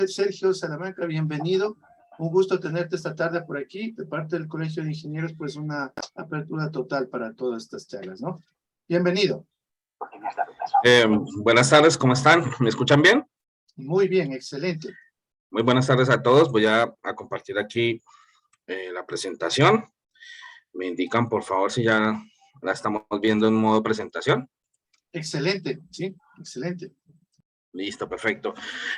profe Sergio Salamanca, bienvenido. Un gusto tenerte esta tarde por aquí. De parte del Colegio de Ingenieros, pues una apertura total para todas estas charlas, ¿no? Bienvenido. Buenas tardes, ¿cómo están? ¿Me escuchan bien? Muy bien, excelente. Muy buenas tardes a todos. Voy a compartir aquí la presentación. Me indican, por favor, si ya la estamos viendo en modo presentación. Excelente, sí, excelente. Listo, perfecto.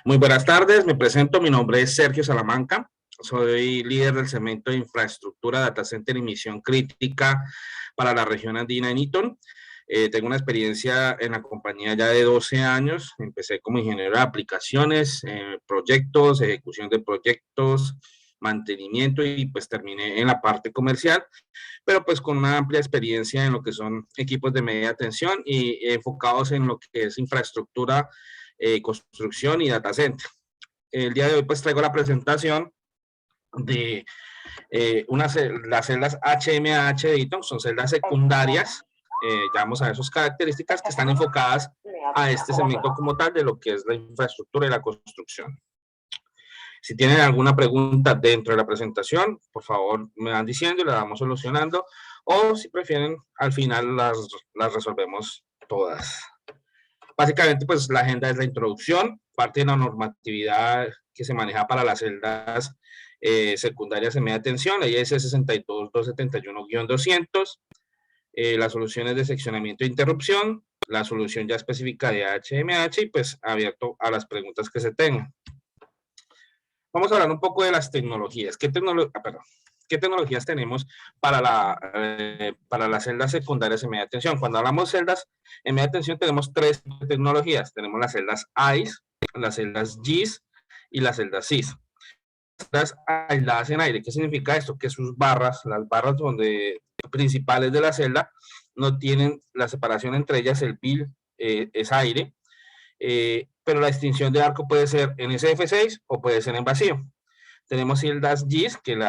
Muy buenas tardes, me presento, mi nombre es Sergio Salamanca, soy líder del segmento de infraestructura Data Center y misión crítica para la región andina en Eaton. Tengo una experiencia en la compañía ya de 12 años, empecé como ingeniero de aplicaciones, proyectos, ejecución de proyectos, mantenimiento y pues terminé en la parte comercial, pero pues con una amplia experiencia en lo que son equipos de media tensión y enfocados en lo que es infraestructura, construcción y data center. El día de hoy pues traigo la presentación de las celdas HMH de Eaton, son celdas secundarias, llamamos a esas características que están enfocadas a este segmento como tal de lo que es la infraestructura y la construcción. Si tienen alguna pregunta dentro de la presentación, por favor me van diciendo y la vamos solucionando, o si prefieren, al final las resolvemos todas. Básicamente, pues la agenda es la introducción, parte de la normatividad que se maneja para las celdas secundarias en media tensión, la IS 62271-200, las soluciones de seccionamiento e interrupción, la solución ya específica de HMH y pues abierto a las preguntas que se tengan. Vamos a hablar un poco de las tecnologías. ¿Qué tecnologías tenemos para las celdas secundarias en media tensión? Cuando hablamos de celdas en media tensión tenemos tres tecnologías. Tenemos las celdas ICE, las celdas GIS y las celdas CIS. Celdas aisladas en aire. ¿Qué significa esto? Que sus barras, las barras principales de la celda, no tienen la separación entre ellas, el PIL es aire, pero la extinción de arco puede ser en SF6 o puede ser en vacío. Tenemos celdas GIS, que el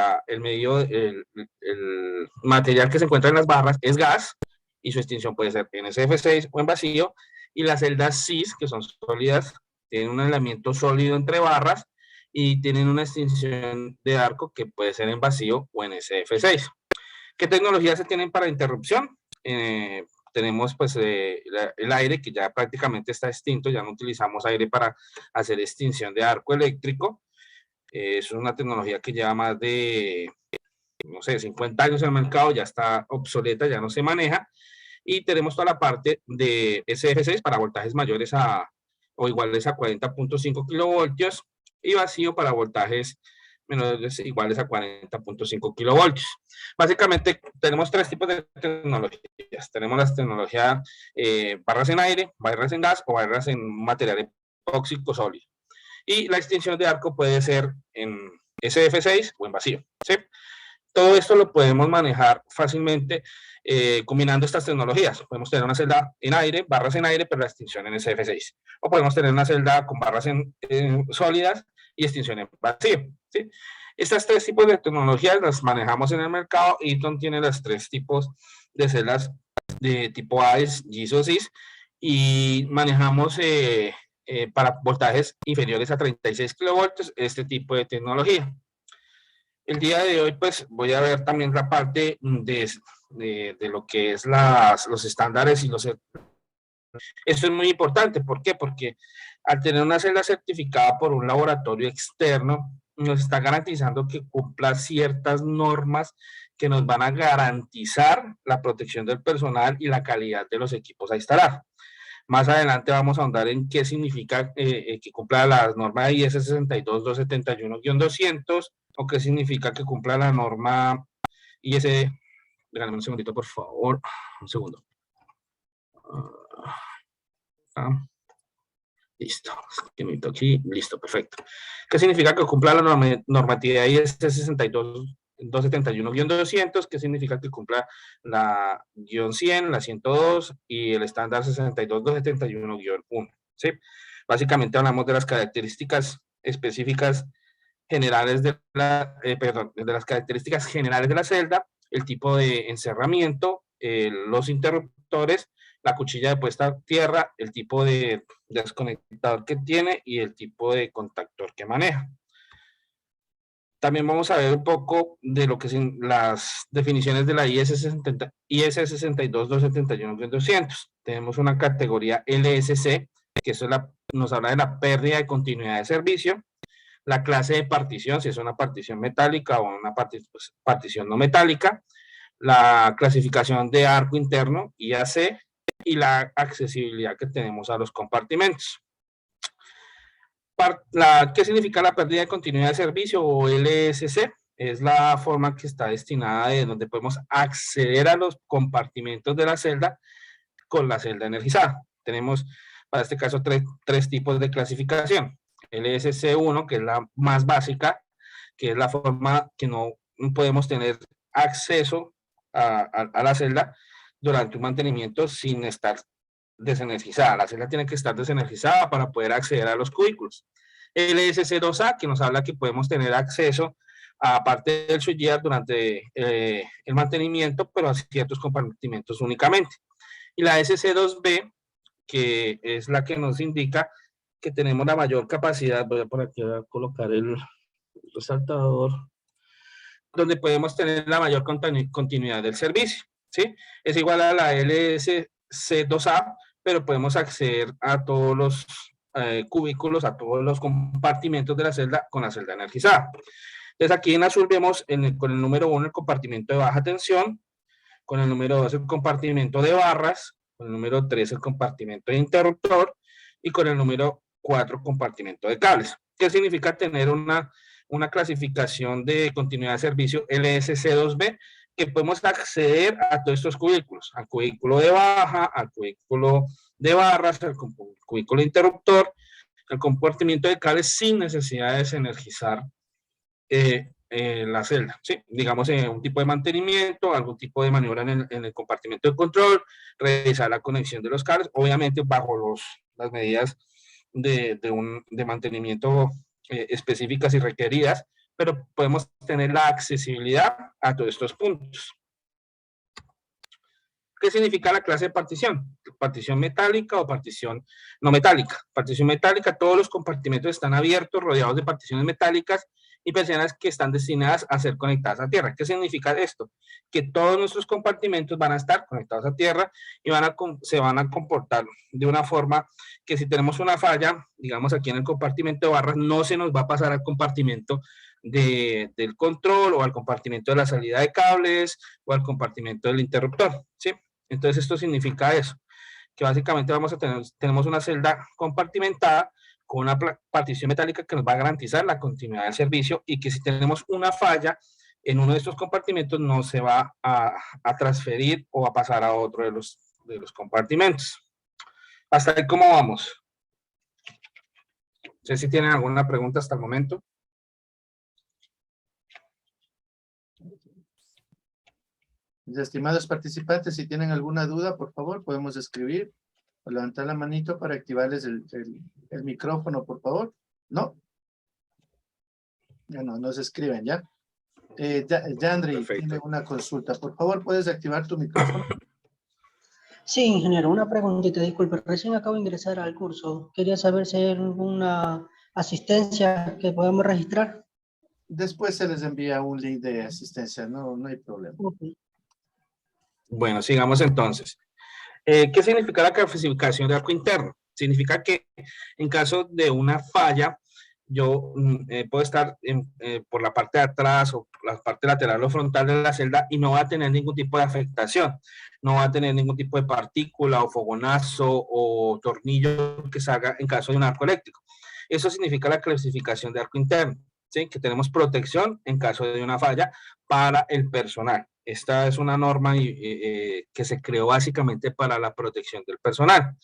material que se encuentra en las barras es gas, y su extinción puede ser en SF6 o en vacío, y las celdas CIS, que son sólidas, tienen un aislamiento sólido entre barras, y tienen una extinción de arco que puede ser en vacío o en SF6. ¿Qué tecnologías se tienen para interrupción? Tenemos pues el aire, que ya prácticamente está extinto, ya no utilizamos aire para hacer extinción de arco eléctrico. Es una tecnología que lleva más de, no sé, 50 años en el mercado, ya está obsoleta, ya no se maneja. Y tenemos toda la parte de SF6 para voltajes mayores o iguales a 40.5 kilovoltios y vacío para voltajes menores iguales a 40.5 kilovoltios. Básicamente tenemos tres tipos de tecnologías. Tenemos las tecnologías barras en aire, barras en gas o barras en material tóxico sólido. Y la extinción de arco puede ser en SF6 o en vacío, ¿sí? Todo esto lo podemos manejar fácilmente combinando estas tecnologías. Podemos tener una celda en aire, barras en aire, pero la extinción en SF6. O podemos tener una celda con barras sólidas y extinción en vacío, ¿sí? Estas tres tipos de tecnologías las manejamos en el mercado. Eaton tiene los tres tipos de celdas de tipo ICE, GIS o CIS, y manejamos para voltajes inferiores a 36 kilovoltios este tipo de tecnología. El día de hoy pues voy a ver también la parte de lo que es los estándares y Esto es muy importante. ¿Por qué? Porque al tener una celda certificada por un laboratorio externo, nos está garantizando que cumpla ciertas normas que nos van a garantizar la protección del personal y la calidad de los equipos a instalar. Más adelante vamos a ahondar en qué significa que cumpla las normas IS 62271-200 o qué significa que cumpla la norma IS. Déjame un segundito, por favor. Un segundo. Listo. Que me meto aquí. Listo, perfecto. ¿Qué significa que cumpla la normatividad IS 62271-200? ¿Qué significa que cumpla la guión 100, la 102 y el estándar 62271-1? ¿Sí? Básicamente hablamos de las características específicas generales de las características generales de la celda, el tipo de encerramiento, los interruptores la cuchilla de puesta a tierra, el tipo de desconectador que tiene y el tipo de contactor que maneja. También vamos a ver un poco de lo que son las definiciones de la IS 62271-200. Tenemos una categoría LSC, que eso nos habla de la pérdida de continuidad de servicio. La clase de partición, si es una partición metálica o una partición no metálica. La clasificación de arco interno, IAC, y la accesibilidad que tenemos a los compartimentos. ¿Qué significa la pérdida de continuidad de servicio o LSC? Es la forma que está destinada de donde podemos acceder a los compartimentos de la celda con la celda energizada. Tenemos, para este caso, tres tipos de clasificación. LSC1, que es la más básica, que es la forma que no podemos tener acceso a la celda durante un mantenimiento sin estar desenergizada. La celda tiene que estar desenergizada para poder acceder a los cubículos. LSC2A, que nos habla que podemos tener acceso a parte del switchgear durante el mantenimiento, pero a ciertos compartimentos únicamente. Y la SC2B, que es la que nos indica que tenemos la mayor capacidad, voy a por aquí a colocar el resaltador, donde podemos tener la mayor continuidad del servicio, ¿sí? Es igual a la LSC2A, pero podemos acceder a todos los cubículos, a todos los compartimentos de la celda con la celda energizada. Entonces aquí en azul vemos con el número 1 el compartimento de baja tensión, con el número 2 el compartimento de barras, con el número 3 el compartimento de interruptor y con el número 4 compartimento de cables. ¿Qué significa tener una clasificación de continuidad de servicio LSC2B? Que podemos acceder a todos estos cubículos, al cubículo de baja, al cubículo de barras, al cubículo de interruptor, el compartimiento de cables sin necesidad de desenergizar la celda, ¿sí? Digamos, un tipo de mantenimiento, algún tipo de maniobra en el compartimento de control, revisar la conexión de los cables, obviamente bajo las medidas de mantenimiento específicas y requeridas, pero podemos tener la accesibilidad a todos estos puntos. ¿Qué significa la clase de partición? Partición metálica o partición no metálica. Partición metálica, todos los compartimentos están abiertos, rodeados de particiones metálicas y persianas que están destinadas a ser conectadas a tierra. ¿Qué significa esto? Que todos nuestros compartimentos van a estar conectados a tierra y se van a comportar de una forma que si tenemos una falla, digamos aquí en el compartimento de barras, no se nos va a pasar al compartimento del control o al compartimento de la salida de cables o al compartimento del interruptor, ¿sí? Entonces esto significa eso, que básicamente tenemos una celda compartimentada con una partición metálica que nos va a garantizar la continuidad del servicio y que si tenemos una falla en uno de estos compartimentos no se va a transferir o a pasar a otro de los compartimentos. ¿Hasta ahí cómo vamos? No sé si tienen alguna pregunta hasta el momento. Mis estimados participantes, si tienen alguna duda, por favor, podemos escribir o levantar la manito para activarles el micrófono, por favor. ¿No? Ya no, nos escriben, ¿ya? Yandri tiene una consulta. Por favor, ¿puedes activar tu micrófono? Sí, ingeniero, una preguntita, disculpe. Recién acabo de ingresar al curso. Quería saber si hay alguna asistencia que podamos registrar. Después se les envía un link de asistencia, no hay problema. Okay. Bueno, sigamos entonces. ¿Qué significa la clasificación de arco interno? Significa que en caso de una falla, yo puedo estar por la parte de atrás o la parte lateral o frontal de la celda y no va a tener ningún tipo de afectación. No va a tener ningún tipo de partícula o fogonazo o tornillo que salga en caso de un arco eléctrico. Eso significa la clasificación de arco interno, ¿sí? Que tenemos protección en caso de una falla para el personal. Esta es una norma que se creó básicamente para la protección del personal.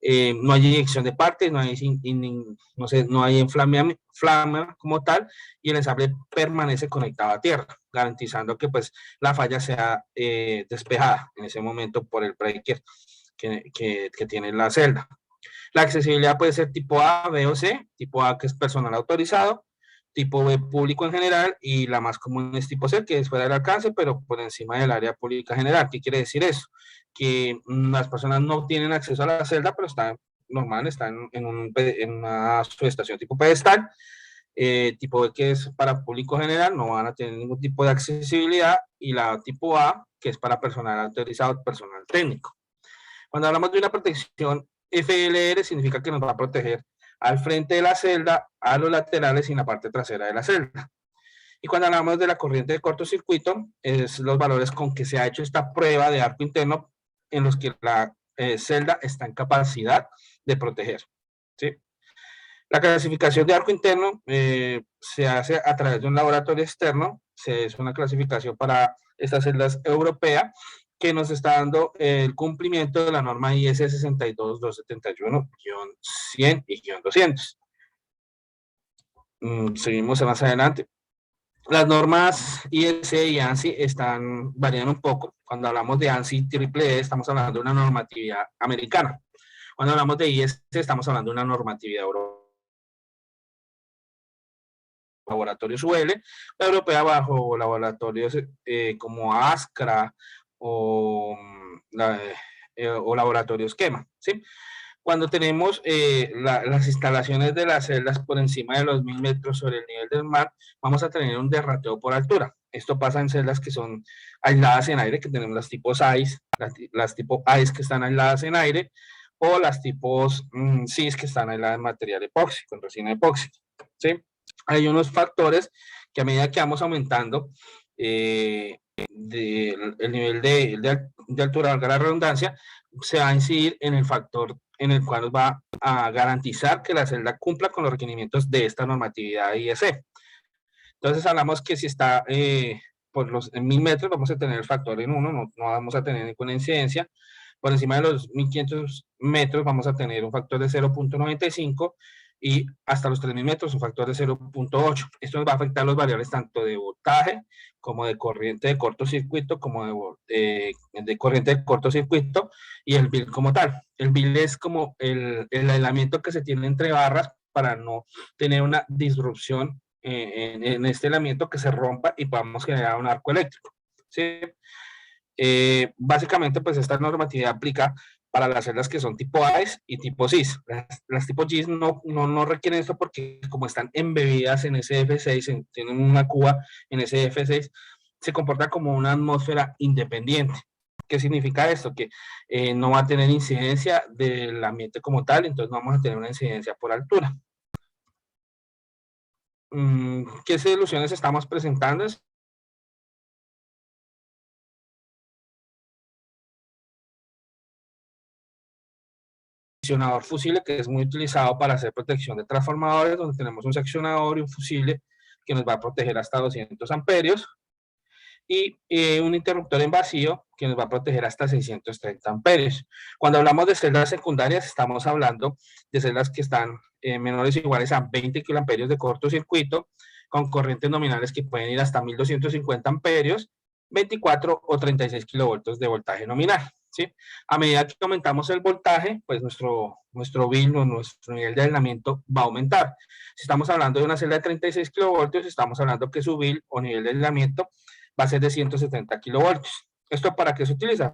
No hay inyección de partes, no hay flama como tal, y el ensamble permanece conectado a tierra, garantizando que pues, la falla sea despejada en ese momento por el breaker que tiene la celda. La accesibilidad puede ser tipo A, B o C, tipo A que es personal autorizado, tipo B público en general, y la más común es tipo C, que es fuera del alcance, pero por encima del área pública general. ¿Qué quiere decir eso? Que las personas no tienen acceso a la celda, pero están normal, están en una subestación tipo pedestal. Tipo B, que es para público general, no van a tener ningún tipo de accesibilidad, y la tipo A, que es para personal autorizado, personal técnico. Cuando hablamos de una protección FLR, significa que nos va a proteger al frente de la celda, a los laterales y en la parte trasera de la celda. Y cuando hablamos de la corriente de cortocircuito, es los valores con que se ha hecho esta prueba de arco interno en los que la celda está en capacidad de proteger, ¿sí? La clasificación de arco interno se hace a través de un laboratorio externo. Es una clasificación para estas celdas europea que nos está dando el cumplimiento de la norma IS 62271-100 y -200. Seguimos más adelante. Las normas IS y ANSI varían un poco. Cuando hablamos de ANSI triple E, estamos hablando de una normatividad americana. Cuando hablamos de IS, estamos hablando de una normatividad europea. Laboratorios UL, la europea bajo laboratorios como ASCRA o laboratorios QEMA, ¿sí? Cuando tenemos las instalaciones de las celdas por encima de los 1000 metros sobre el nivel del mar, vamos a tener un derrateo por altura. Esto pasa en celdas que son aisladas en aire, que tenemos las tipos AIS, las tipo AIS que están aisladas en aire, o las tipos CIS que están aisladas en material epóxico, en resina epóxica, ¿sí? Hay unos factores que a medida que vamos aumentando el nivel de altura, valga la redundancia, se va a incidir en el factor en el cual nos va a garantizar que la celda cumpla con los requerimientos de esta normatividad IEC. Entonces hablamos que si está por los 1000 metros, vamos a tener el factor en 1, no vamos a tener ninguna incidencia. Por encima de los 1500 metros vamos a tener un factor de 0.95, y hasta los 3000 metros un factor de 0.8. Esto nos va a afectar los variables tanto de voltaje como de corriente de cortocircuito, como de corriente de cortocircuito, y el bill como tal. El bill es como el aislamiento que se tiene entre barras para no tener una disrupción en este aislamiento, que se rompa y podamos generar un arco eléctrico, ¿sí? Básicamente, pues esta normatividad aplica para las celdas que son tipo AIS y tipo CIS. Las tipo GIS no requieren esto porque como están embebidas en SF6, tienen una cuba en SF6, se comporta como una atmósfera independiente. ¿Qué significa esto? Que no va a tener incidencia del ambiente como tal, entonces no vamos a tener una incidencia por altura. ¿Qué soluciones estamos presentando? Seccionador fusible, que es muy utilizado para hacer protección de transformadores, donde tenemos un seccionador y un fusible que nos va a proteger hasta 200 amperios, y un interruptor en vacío que nos va a proteger hasta 630 amperios. Cuando hablamos de celdas secundarias, estamos hablando de celdas que están menores o iguales a 20 kiloamperios de cortocircuito, con corrientes nominales que pueden ir hasta 1250 amperios, 24 o 36 kilovoltios de voltaje nominal, ¿sí? A medida que aumentamos el voltaje, pues nuestro bill o nuestro nivel de aislamiento va a aumentar. Si estamos hablando de una celda de 36 kilovoltios, estamos hablando que su bill o nivel de aislamiento va a ser de 170 kilovoltios. ¿Esto para qué se utiliza?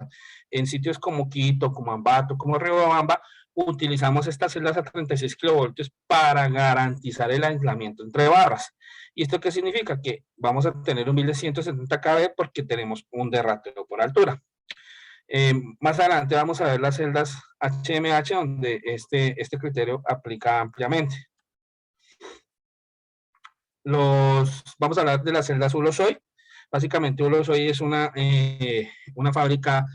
En sitios como Quito, como Ambato, como Riobamba, utilizamos estas celdas a 36 kilovoltios para garantizar el aislamiento entre barras. ¿Y esto qué significa? Que vamos a tener un bill de 170 kV porque tenemos un derrateo por altura. Más adelante vamos a ver las celdas HMH, donde este criterio aplica ampliamente. Vamos a hablar de las celdas Ulusoy. Básicamente Ulusoy es una fábrica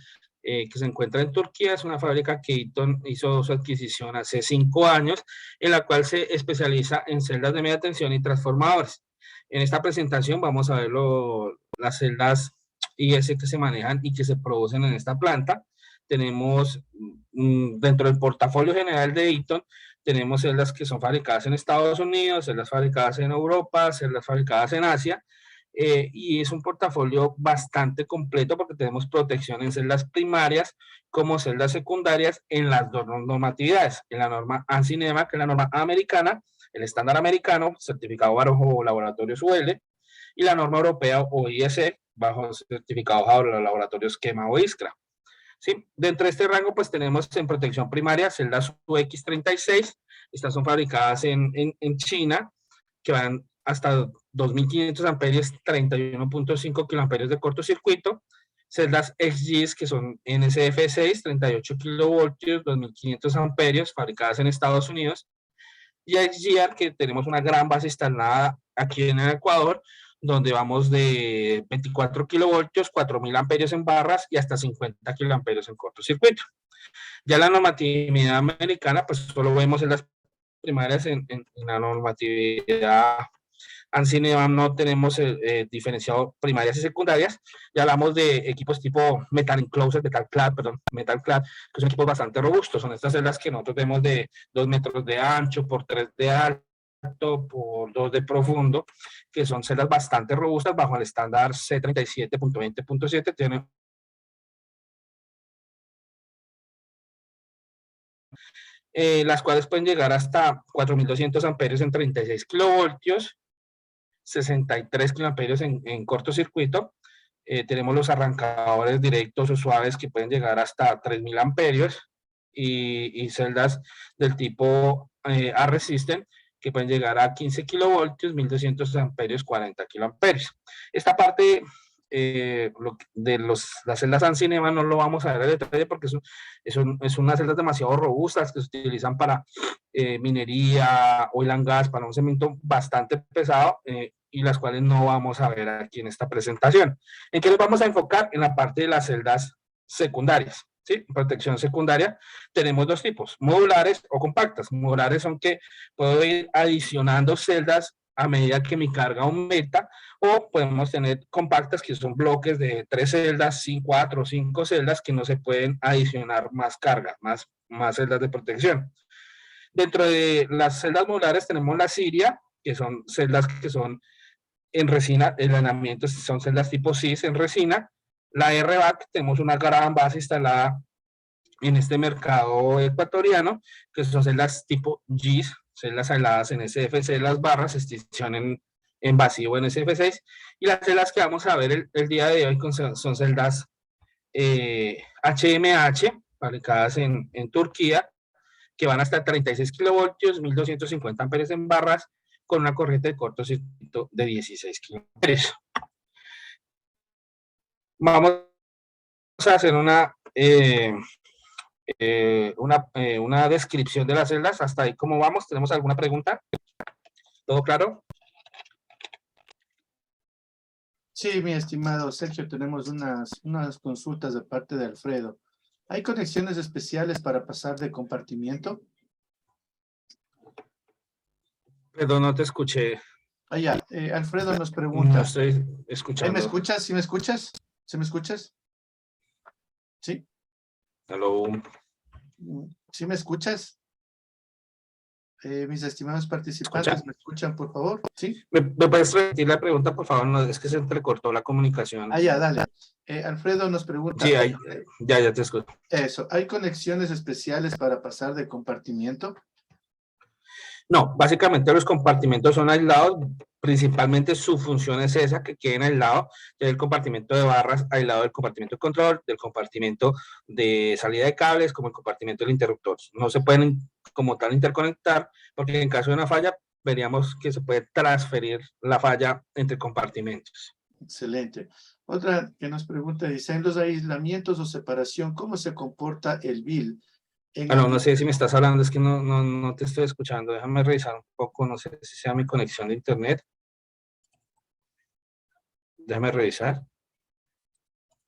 que se encuentra en Turquía. Es una fábrica que Eaton hizo su adquisición hace 5 años, en la cual se especializa en celdas de media tensión y transformadores. En esta presentación vamos a ver las celdas IS que se manejan y que se producen en esta planta. Tenemos dentro del portafolio general de Eaton, tenemos celdas que son fabricadas en Estados Unidos, celdas fabricadas en Europa, celdas fabricadas en Asia, y es un portafolio bastante completo porque tenemos protección en celdas primarias como celdas secundarias en las dos normatividades, en la norma ANSI-NEMA, que es la norma americana, el estándar americano, certificado bajo laboratorios UL, y la norma europea OIS, bajo certificado bajo los laboratorios Esquema o ISCRA. ¿Sí? Dentro de este rango, pues tenemos en protección primaria celdas UX36, estas son fabricadas en China, que van hasta 2.500 amperios, 31.5 kiloamperios de cortocircuito, celdas XGs que son NSF6, 38 kilovoltios, 2.500 amperios, fabricadas en Estados Unidos, y XGR, que tenemos una gran base instalada aquí en el Ecuador, donde vamos de 24 kilovoltios, 4.000 amperios en barras y hasta 50 kiloamperios en cortocircuito. Ya la normatividad americana, pues solo vemos en las primarias, en la normatividad ANSI no tenemos diferenciado primarias y secundarias. Ya hablamos de equipos tipo Metal Enclosure, Metal Clad, que son equipos bastante robustos. Son estas celdas que nosotros vemos de 2 metros de ancho por 3 de alto por 2 de profundo, que son celdas bastante robustas bajo el estándar C37.20.7. Tienen las cuales pueden llegar hasta 4.200 amperios en 36 kilovoltios, 63 kiloamperios en cortocircuito. Tenemos los arrancadores directos o suaves que pueden llegar hasta 3.000 amperios y celdas del tipo A-Resistant que pueden llegar a 15 kilovoltios, 1.200 amperios, 40 kiloamperios. Esta parte de las celdas ANSI no lo vamos a ver en detalle porque es unas celdas demasiado robustas que se utilizan para minería, oil and gas, para un cemento bastante pesado y las cuales no vamos a ver aquí en esta presentación. ¿En qué nos vamos a enfocar? En la parte de las celdas secundarias. ¿Sí? Protección secundaria, tenemos dos tipos, modulares o compactas. Modulares son que puedo ir adicionando celdas a medida que mi carga aumenta, o podemos tener compactas que son bloques de 3 celdas, 4 o 5 celdas que no se pueden adicionar más carga, más celdas de protección. Dentro de las celdas modulares tenemos la Siria, que son celdas que son en resina, el aislamiento son celdas tipo CIS en resina. La RVAC, tenemos una gran base instalada en este mercado ecuatoriano, que son celdas tipo GIS, celdas aisladas en SFC, las barras, extinción en vacío en SF6, y las celdas que vamos a ver el día de hoy son celdas HMH, fabricadas en Turquía, que van hasta 36 kilovoltios, 1.250 amperios en barras, con una corriente de cortocircuito de 16 kiloamperios. Vamos a hacer una descripción de las celdas. Hasta ahí, ¿cómo vamos? ¿Tenemos alguna pregunta? ¿Todo claro? Sí, mi estimado Sergio, tenemos unas consultas de parte de Alfredo. ¿Hay conexiones especiales para pasar de compartimiento? Perdón, no te escuché. Ya, Alfredo nos pregunta. No estoy escuchando. ¿Me escuchas? ¿Sí me escuchas? ¿Sí me escuchas? ¿Sí? Hello. ¿Sí me escuchas? Mis estimados participantes, ¿me escuchan, por favor? ¿Sí? ¿Me puedes repetir la pregunta, por favor? No, es que se entrecortó la comunicación. Ya, dale. Alfredo nos pregunta. Sí, ya te escucho. Eso, ¿hay conexiones especiales para pasar de compartimiento? No, básicamente los compartimentos son aislados, principalmente su función es esa, que queden aislados del compartimento de barras, aislado del compartimento de control, del compartimento de salida de cables, como el compartimento del interruptor. No se pueden como tal interconectar, porque en caso de una falla, veríamos que se puede transferir la falla entre compartimentos. Excelente. Otra que nos pregunta, dice, en los aislamientos o separación, ¿cómo se comporta el BIL? No sé si me estás hablando, es que no te estoy escuchando. Déjame revisar un poco, no sé si sea mi conexión de internet. Déjame revisar.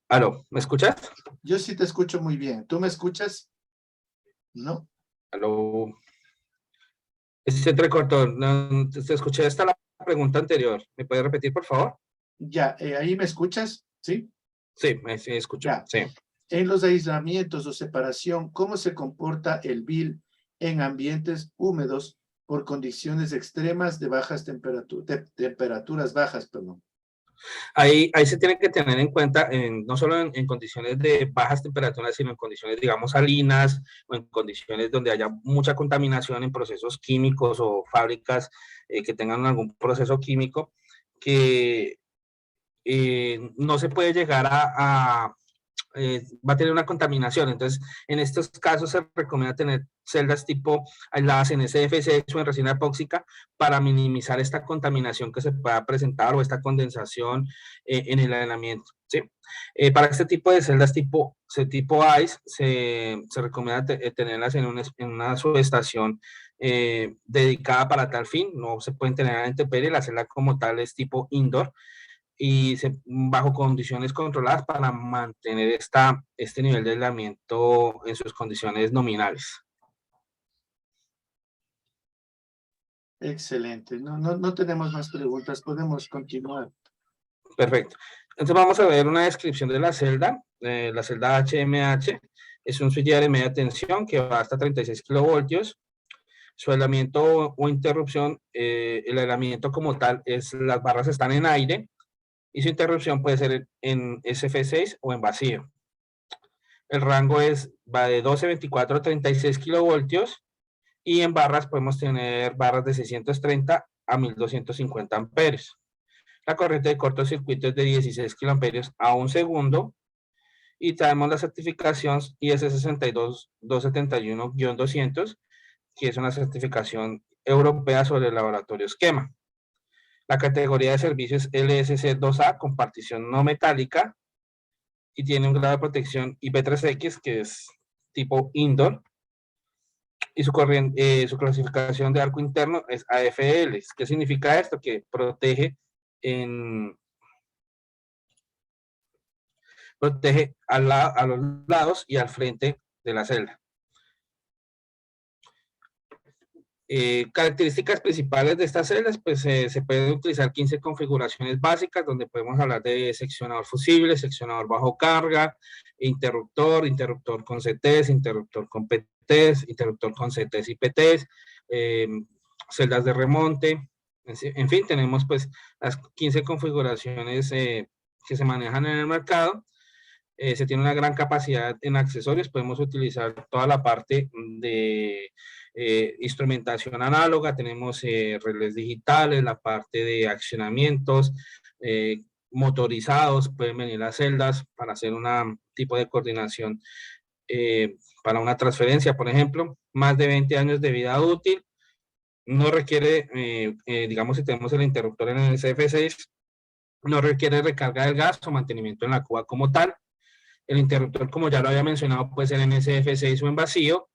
Aló, ¿me escuchas? Yo sí te escucho muy bien. ¿Tú me escuchas? No. Aló. Se entrecortó. No, te escuché hasta la pregunta anterior. ¿Me puedes repetir, por favor? Ya, ¿ahí me escuchas? ¿Sí? Sí, me escucho. Ya. Sí. En los aislamientos o separación, ¿cómo se comporta el BIL en ambientes húmedos por condiciones extremas de bajas temperaturas bajas, perdón? Ahí se tiene que tener en cuenta, no solo en condiciones de bajas temperaturas, sino en condiciones, digamos, salinas, o en condiciones donde haya mucha contaminación en procesos químicos o fábricas que tengan algún proceso químico, que no se puede llegar va a tener una contaminación. Entonces, en estos casos se recomienda tener celdas tipo aisladas en SFC o en resina epóxica para minimizar esta contaminación que se pueda presentar o esta condensación en el aislamiento, ¿sí? Para este tipo de celdas tipo ICE se recomienda tenerlas en una subestación dedicada para tal fin. No se pueden tener a la intemperie, la celda como tal es tipo indoor, y bajo condiciones controladas para mantener este nivel de aislamiento en sus condiciones nominales. Excelente. No tenemos más preguntas. Podemos continuar. Perfecto. Entonces vamos a ver una descripción de la celda. La celda HMH es un switch de media tensión que va hasta 36 kilovoltios. Su aislamiento o interrupción, el aislamiento como tal, las barras están en aire, y su interrupción puede ser en SF6 o en vacío. El rango va de 12, 24 a 36 kilovoltios, y en barras podemos tener barras de 630 a 1250 amperios. La corriente de cortocircuito es de 16 kiloamperios a un segundo, y traemos la certificación IS 62271-200, que es una certificación europea sobre el laboratorio esquema. La categoría de servicios LSC 2A con partición no metálica, y tiene un grado de protección IP3X, que es tipo indoor, y su clasificación de arco interno es AFL. ¿Qué significa esto? Que protege a los lados y al frente de la celda. Características principales de estas celdas, pues se pueden utilizar 15 configuraciones básicas, donde podemos hablar de seccionador fusible, seccionador bajo carga, interruptor con CTs, interruptor con PTs, interruptor con CTs y PTs, celdas de remonte. En fin, tenemos pues las 15 configuraciones que se manejan en el mercado. Se tiene una gran capacidad en accesorios. Podemos utilizar toda la parte de instrumentación análoga, tenemos relés digitales, la parte de accionamientos motorizados, pueden venir las celdas para hacer un tipo de coordinación para una transferencia, por ejemplo. Más de 20 años de vida útil. No requiere, digamos, si tenemos el interruptor en el SF6, no requiere recarga del gas o mantenimiento en la cuba como tal. El interruptor, como ya lo había mencionado, puede ser en SF6 o en vacío,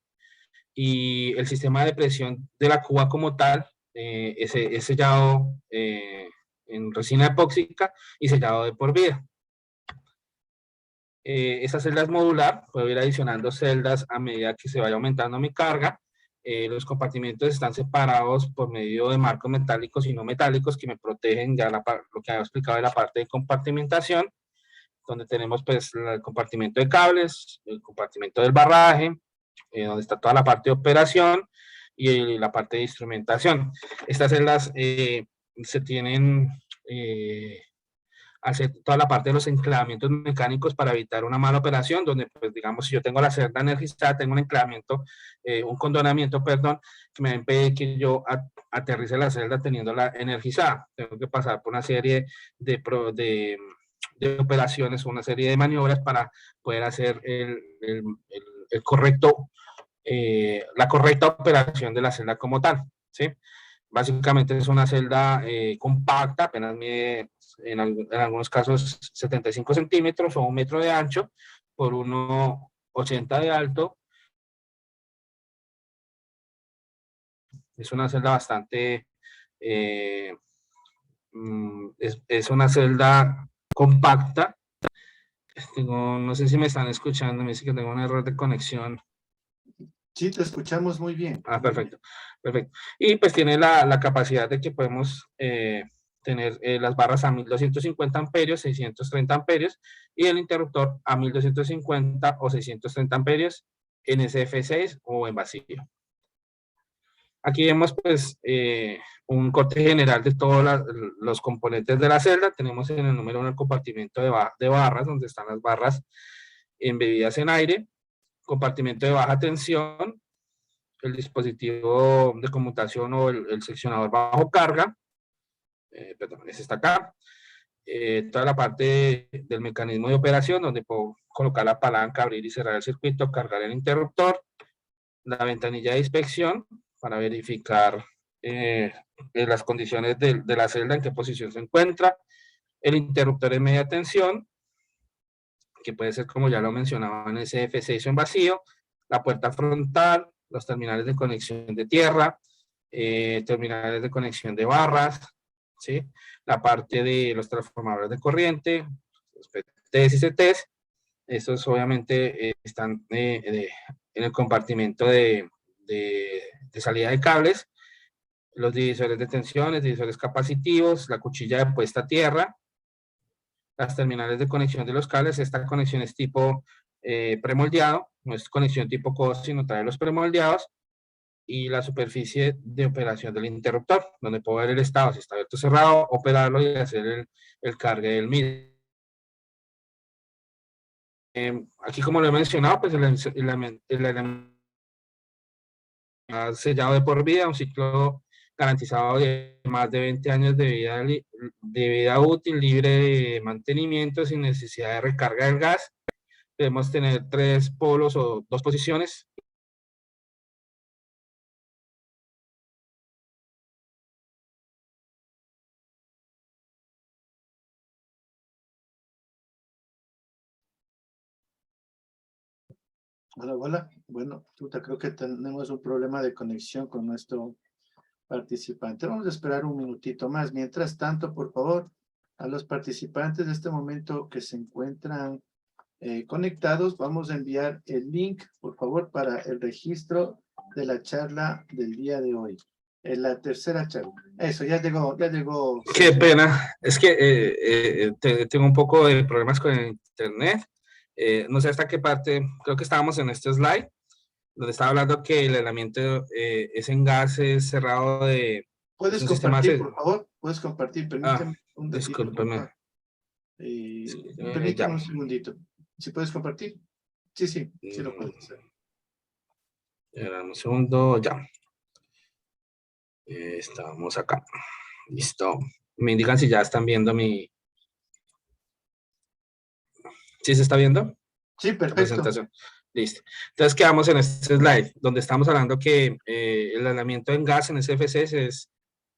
y el sistema de presión de la cuba como tal es sellado en resina epóxica y sellado de por vida. Esta celda es modular, puedo ir adicionando celdas a medida que se vaya aumentando mi carga. Los compartimentos están separados por medio de marcos metálicos y no metálicos que me protegen, ya lo que había explicado de la parte de compartimentación, donde tenemos pues el compartimento de cables, el compartimento del barraje, donde está toda la parte de operación y la parte de instrumentación. Estas celdas se tienen hacer toda la parte de los enclavamientos mecánicos para evitar una mala operación, donde, pues, digamos, si yo tengo la celda energizada, tengo un enclavamiento, un condonamiento, perdón, que me impide que yo aterrice la celda teniéndola energizada. Tengo que pasar por una serie de operaciones, una serie de maniobras para poder hacer la correcta operación de la celda como tal, ¿sí? Básicamente es una celda compacta, apenas mide en algunos casos 75 centímetros o 1 metro de ancho por 1,80 de alto. Es una celda bastante, es una celda compacta. No sé si me están escuchando, me dice que tengo un error de conexión. Sí, te escuchamos muy bien. Perfecto, perfecto. Y pues tiene la capacidad de que podemos tener las barras a 1250 amperios, 630 amperios, y el interruptor a 1250 o 630 amperios en SF6 o en vacío. Aquí vemos pues un corte general de todos los componentes de la celda. Tenemos en el número 1 el compartimento de barras, donde están las barras embebidas en aire, compartimento de baja tensión, el dispositivo de conmutación o el seccionador bajo carga, perdón, ese está acá, toda la parte del mecanismo de operación, donde puedo colocar la palanca, abrir y cerrar el circuito, cargar el interruptor, la ventanilla de inspección para verificar las condiciones de la celda, en qué posición se encuentra, el interruptor de media tensión, que puede ser, como ya lo mencionaba, en SF6 en vacío, la puerta frontal, los terminales de conexión de tierra, terminales de conexión de barras, ¿sí? La parte de los transformadores de corriente, los PTs y CTs, estos obviamente están en el compartimento de salida de cables, los divisores de tensiones, divisores capacitivos, la cuchilla de puesta a tierra, las terminales de conexión de los cables. Esta conexión es tipo premoldeado, no es conexión tipo COS, sino trae los premoldeados, y la superficie de operación del interruptor, donde puedo ver el estado, si está abierto o cerrado, operarlo y hacer el cargue del mismo. Aquí, como lo he mencionado, pues el sellado de por vida, un ciclo garantizado de más de 20 años de vida útil, libre de mantenimiento, sin necesidad de recarga del gas. Debemos tener 3 polos o 2 posiciones. Hola, hola. Bueno, creo que tenemos un problema de conexión con nuestro participante. Vamos a esperar un minutito más. Mientras tanto, por favor, a los participantes de este momento que se encuentran conectados, vamos a enviar el link, por favor, para el registro de la charla del día de hoy. En la tercera charla. Eso, ya llegó. Qué pena. Es que tengo un poco de problemas con el internet. No sé hasta qué parte, creo que estábamos en este slide, donde estaba hablando que el aislamiento es en gases cerrado de... ¿Puedes compartir, por favor? ¿Puedes compartir? Permíteme un ratito. Discúlpeme. Permíteme un segundito. ¿Sí puedes compartir? Sí, sí lo puedes hacer. Un segundo, ya. Estamos acá. Listo. Me indican si ya están viendo mi... ¿Sí se está viendo? Sí, perfecto. Presentación. Listo. Entonces quedamos en este slide, donde estamos hablando que el aislamiento en gas en SFC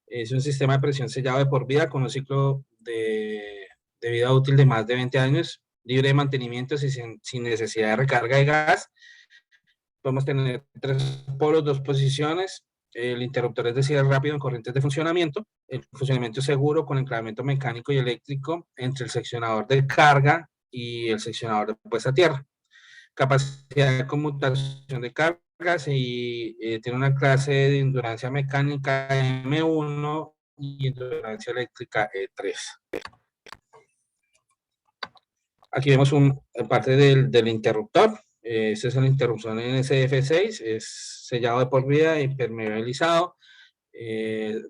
es un sistema de presión sellado de por vida con un ciclo de vida útil de más de 20 años, libre de mantenimiento y sin necesidad de recarga de gas. Podemos tener 3 polos, 2 posiciones. El interruptor es de cierre rápido en corrientes de funcionamiento. El funcionamiento seguro con enclavamiento mecánico y eléctrico entre el seccionador de carga y el seccionador de puesta a tierra. Capacidad de conmutación de cargas y tiene una clase de endurancia mecánica M1 y endurancia eléctrica E3. Aquí vemos parte del interruptor. Este es la interrupción en SF6, es sellado de por vida, impermeabilizado,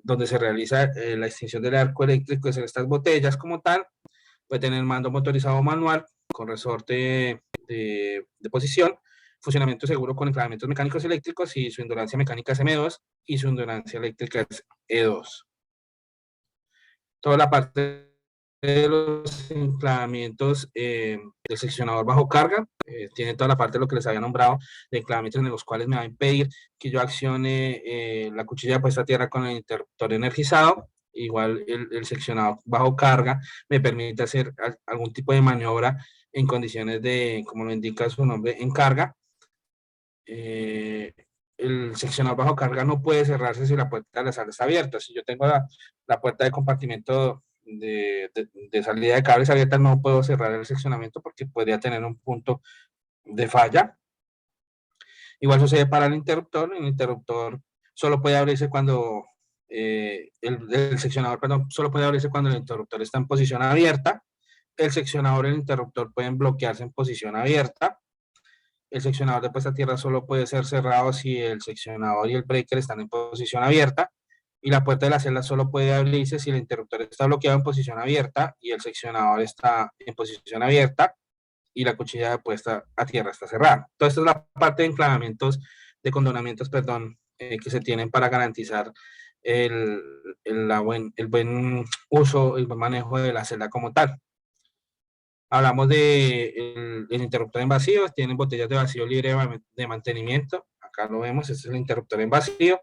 donde se realiza la extinción del arco eléctrico en estas botellas como tal. Puede tener mando motorizado manual con resorte de posición, funcionamiento seguro con enclavamientos mecánicos eléctricos, y su endurancia mecánica es M2 y su endurancia eléctrica es E2. Toda la parte de los enclavamientos del seccionador bajo carga tiene toda la parte de lo que les había nombrado, de enclavamientos en los cuales me va a impedir que yo accione la cuchilla de puesta a tierra con el interruptor energizado. Igual el seccionador bajo carga me permite hacer algún tipo de maniobra en condiciones de, como lo indica su nombre, en carga. El seccionador bajo carga no puede cerrarse si la puerta de la sala está abierta. Si yo tengo la puerta de compartimento de salida de cables abierta, no puedo cerrar el seccionamiento porque podría tener un punto de falla. Igual sucede para el interruptor solo puede abrirse cuando el seccionador, perdón, solo puede abrirse cuando el interruptor está en posición abierta. El seccionador y el interruptor pueden bloquearse en posición abierta. El seccionador de puesta a tierra solo puede ser cerrado si el seccionador y el breaker están en posición abierta, y la puerta de la celda solo puede abrirse si el interruptor está bloqueado en posición abierta y el seccionador está en posición abierta y la cuchilla de puesta a tierra está cerrada. Entonces, esta es la parte de enclavamientos, de condonamientos, perdón, que se tienen para garantizar el buen uso, el buen manejo de la celda como tal. Hablamos de el interruptor en vacío, tienen botellas de vacío libre de mantenimiento. Acá lo vemos, este es el interruptor en vacío.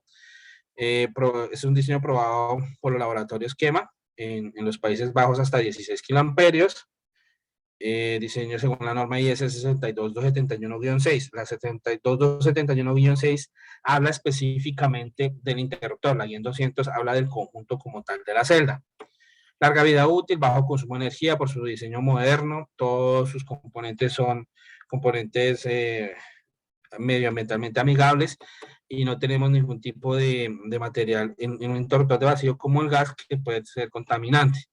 Es un diseño probado por los laboratorios Esquema en los Países Bajos hasta 16 kiloamperios. Diseño según la norma IS 62271-6. La 72271-6 habla específicamente del interruptor. La guía 200 habla del conjunto como tal de la celda. Larga vida útil, bajo consumo de energía por su diseño moderno. Todos sus componentes son componentes medioambientalmente amigables y no tenemos ningún tipo de material en un interruptor de vacío como el gas que puede ser contaminante,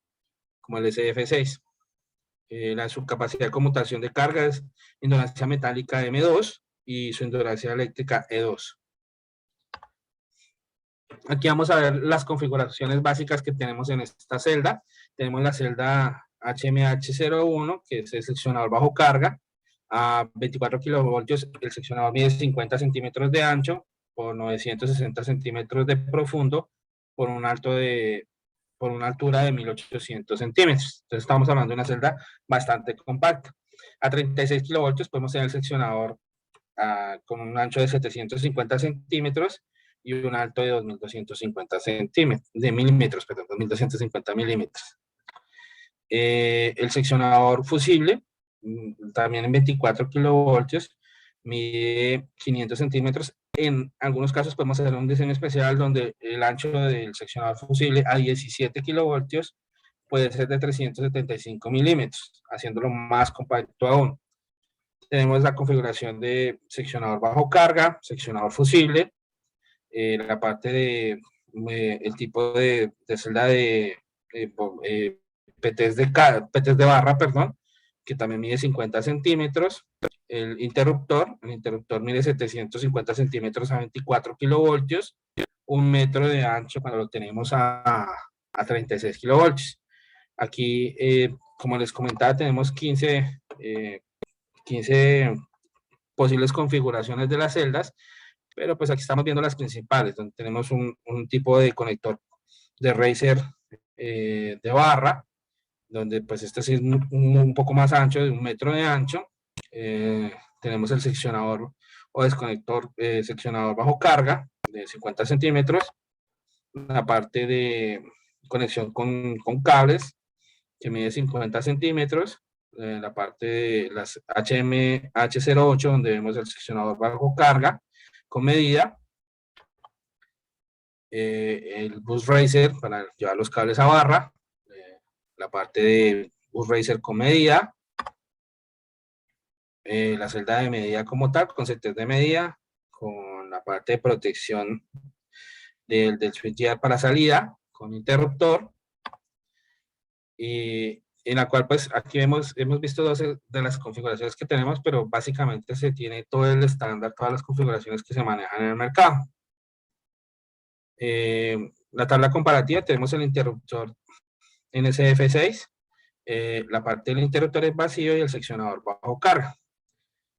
como el SF6. Su capacidad de conmutación de carga es indurancia metálica M2 y su indurancia eléctrica E2. Aquí vamos a ver las configuraciones básicas que tenemos en esta celda. Tenemos la celda HMH01, que es el seccionador bajo carga, a 24 kilovoltios. El seccionador mide 50 centímetros de ancho por 960 centímetros de profundo por una altura de 1800 centímetros. Entonces estamos hablando de una celda bastante compacta. A 36 kilovoltios podemos tener el seccionador con un ancho de 750 centímetros y un alto de 2250 centímetros, de milímetros, perdón, 2250 milímetros. El seccionador fusible, también en 24 kilovoltios, mide 500 centímetros. En algunos casos podemos hacer un diseño especial donde el ancho del seccionador fusible a 17 kilovoltios puede ser de 375 milímetros, haciéndolo más compacto aún. Tenemos la configuración de seccionador bajo carga, seccionador fusible, la parte de el tipo de celda de PTs de barra, perdón, que también mide 50 centímetros. El interruptor mide 750 centímetros a 24 kilovoltios, 1 metro de ancho cuando lo tenemos a 36 kilovoltios. Aquí, como les comentaba, tenemos 15 posibles configuraciones de las celdas, pero pues aquí estamos viendo las principales, donde tenemos un tipo de conector de Racer de barra, donde pues este sí es un poco más ancho, de 1 metro de ancho. Tenemos el seccionador o desconector seccionador bajo carga de 50 centímetros, la parte de conexión con cables que mide 50 centímetros, la parte de las HMH08 donde vemos el seccionador bajo carga con medida, el bus racer para llevar los cables a barra, la parte de bus racer con medida, la celda de medida como tal, con setes de medida, con la parte de protección del switchgear para salida, con interruptor, y en la cual pues aquí hemos visto 12 de las configuraciones que tenemos, pero básicamente se tiene todo el estándar, todas las configuraciones que se manejan en el mercado. La tabla comparativa, tenemos el interruptor NSF6, la parte del interruptor es vacío y el seccionador bajo carga.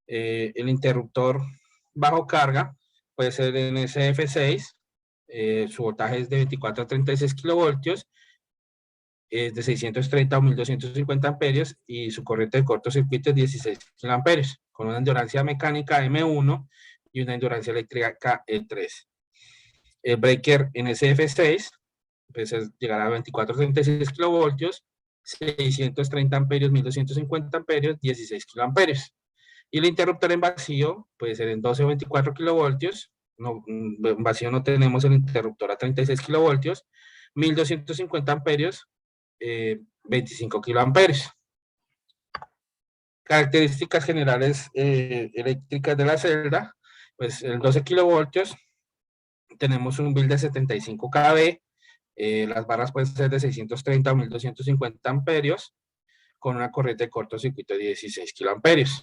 El interruptor bajo carga puede ser NSF6, su voltaje es de 24 a 36 kilovoltios, es de 630 a 1250 amperios y su corriente de cortocircuito es 16 kiloamperios, con una endurancia mecánica M1 y una endurancia eléctrica E3. El breaker NSF6 pues llegará a 24 a 36 kilovoltios, 630 amperios, 1250 amperios, 16 kiloamperios. Y el interruptor en vacío puede ser en 12 o 24 kilovoltios. No, en vacío no tenemos el interruptor a 36 kilovoltios, 1250 amperios, 25 kiloamperios. Características generales eléctricas de la celda, pues el 12 kilovoltios, tenemos un build de 75 kV, las barras pueden ser de 630 a 1250 amperios, con una corriente de cortocircuito de 16 kiloamperios.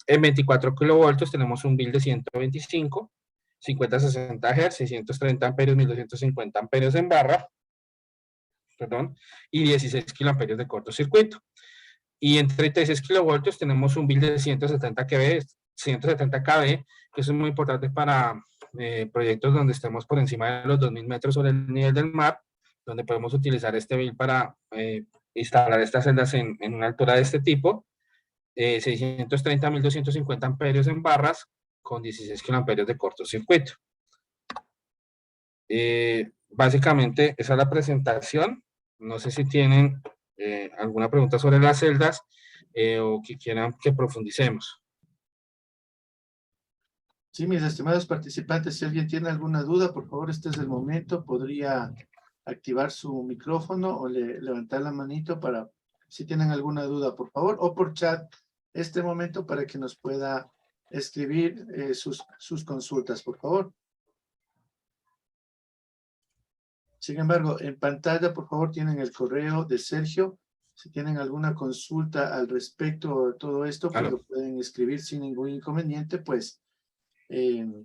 En 24 kilovoltios tenemos un bill de 125, 50-60 Hz, 630 amperios, 1250 amperios en barra, perdón, y 16 kiloamperios de cortocircuito. Y en 36 kilovoltios tenemos un bill de 170 kV, que eso es muy importante para proyectos donde estemos por encima de los 2000 metros sobre el nivel del mar, donde podemos utilizar este bill para instalar estas celdas en una altura de este tipo, 630 1250 amperios en barras con 16 kiloamperios de cortocircuito. Básicamente esa es la presentación. No sé si tienen alguna pregunta sobre las celdas o que quieran que profundicemos. Sí, mis estimados participantes, si alguien tiene alguna duda, por favor, este es el momento. Podría activar su micrófono o levantar la manito para, si tienen alguna duda, por favor, o por chat, este momento para que nos pueda escribir sus consultas, por favor. Sin embargo, en pantalla, por favor, tienen el correo de Sergio. Si tienen alguna consulta al respecto de todo esto, pues lo pueden escribir sin ningún inconveniente, pues,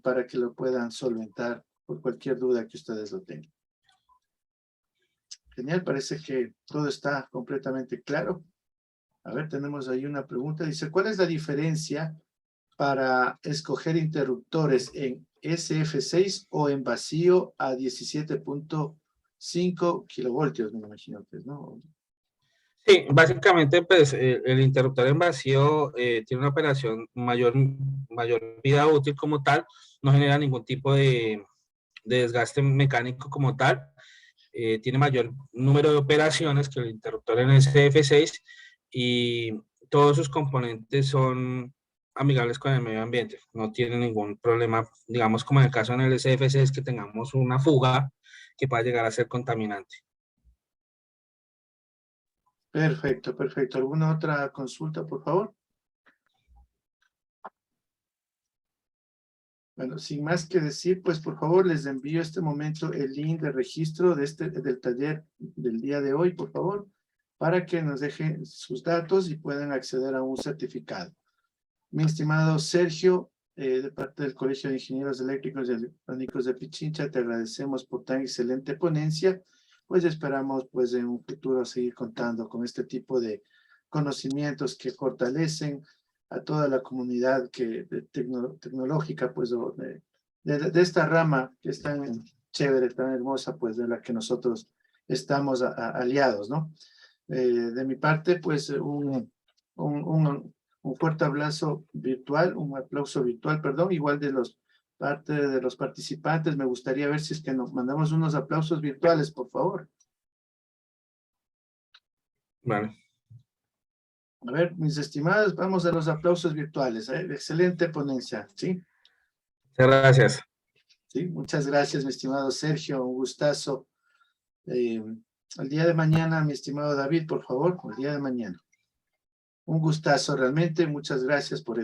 para que lo puedan solventar por cualquier duda que ustedes lo tengan. Genial, parece que todo está completamente claro. A ver, tenemos ahí una pregunta. Dice, ¿cuál es la diferencia para escoger interruptores en SF6 o en vacío a 17.5 kilovoltios? Me imagino que, ¿no? Sí, básicamente, pues, el interruptor en vacío tiene una operación mayor vida útil como tal, no genera ningún tipo de desgaste mecánico como tal, tiene mayor número de operaciones que el interruptor en SF6 y todos sus componentes son amigables con el medio ambiente, no tiene ningún problema, digamos como en el caso en el SF6 que tengamos una fuga que pueda llegar a ser contaminante. Perfecto, perfecto. ¿Alguna otra consulta, por favor? Bueno, sin más que decir, pues por favor les envío este momento el link de registro del taller del día de hoy, por favor, para que nos dejen sus datos y puedan acceder a un certificado. Mi estimado Sergio, de parte del Colegio de Ingenieros Eléctricos y Electrónicos de Pichincha, te agradecemos por tan excelente ponencia, pues esperamos pues en un futuro seguir contando con este tipo de conocimientos que fortalecen a toda la comunidad tecnológica, pues, de esta rama que es tan chévere, tan hermosa, pues, de la que nosotros estamos aliados, ¿no? De mi parte, pues, un fuerte aplauso virtual, perdón, igual de parte de los participantes. Me gustaría ver si es que nos mandamos unos aplausos virtuales, por favor. Vale. A ver, mis estimados, vamos a los aplausos virtuales. Excelente ponencia, ¿sí? Muchas gracias. Sí, muchas gracias, mi estimado Sergio, un gustazo. El día de mañana, mi estimado David, por favor, el día de mañana. Un gustazo realmente, muchas gracias por